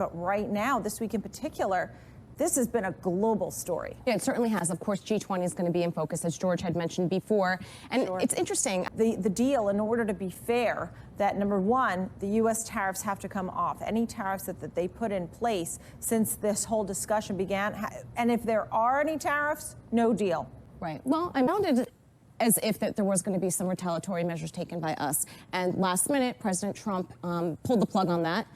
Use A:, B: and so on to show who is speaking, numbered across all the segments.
A: But right now, this week in particular, this has been a global story.
B: Yeah, it certainly has. Of course, G20 is going to be in focus, as George had mentioned before. And It's interesting.
A: The deal, in order to be fair, that number one, the U.S. tariffs have to come off. Any tariffs that they put in place since this whole discussion began. And if there are any tariffs, no deal.
B: Right. Well, I sounded as if that there was going to be some retaliatory measures taken by us. And last minute, President Trump pulled the plug on that.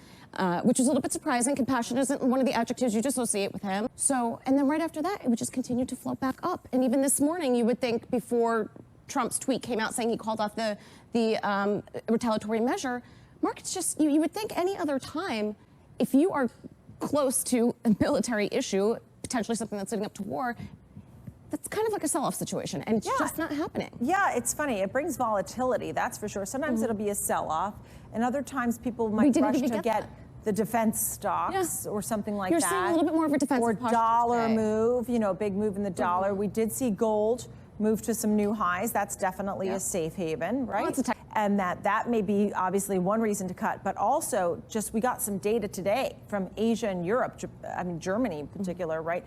B: Which was a little bit surprising. Compassion isn't one of the adjectives you'd associate with him. So, and then right after that, it would just continue to float back up. And even this morning, you would think before Trump's tweet came out saying he called off the retaliatory measure, markets just, you would think any other time, if you are close to a military issue, potentially something that's leading up to war, that's kind of like a sell-off situation, and it's just not happening.
A: Yeah, it's funny. It brings volatility, that's for sure. Sometimes it'll be a sell-off, and other times people might rush to get the defense stocks or something like that.
B: You're seeing a little bit more of a defensive posture
A: dollar
B: today.
A: move, you know, a big move in the dollar. We did see gold move to some new highs. That's definitely a safe haven, right?
B: Well,
A: and that may be obviously one reason to cut, but also just we got some data today from Asia and Europe, I mean Germany in particular, right?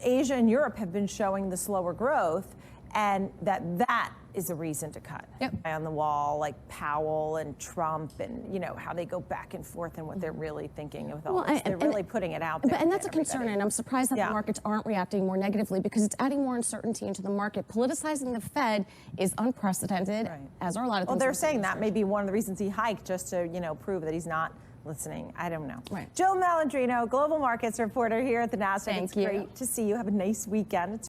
A: Asia and Europe have been showing the slower growth, and that is a reason to cut. On the wall, like Powell and Trump, and you know how they go back and forth and what they're really thinking with all this. They're really putting it out there.
B: And that's a concern, and I'm surprised that the markets aren't reacting more negatively, because it's adding more uncertainty into the market. Politicizing the Fed is unprecedented, as are a lot of things.
A: Well, they're saying that may be one of the reasons he hiked, just to prove that he's not listening. I don't know. Jill Malandrino, global markets reporter here at the NASDAQ. It's great to see you. Have a nice weekend.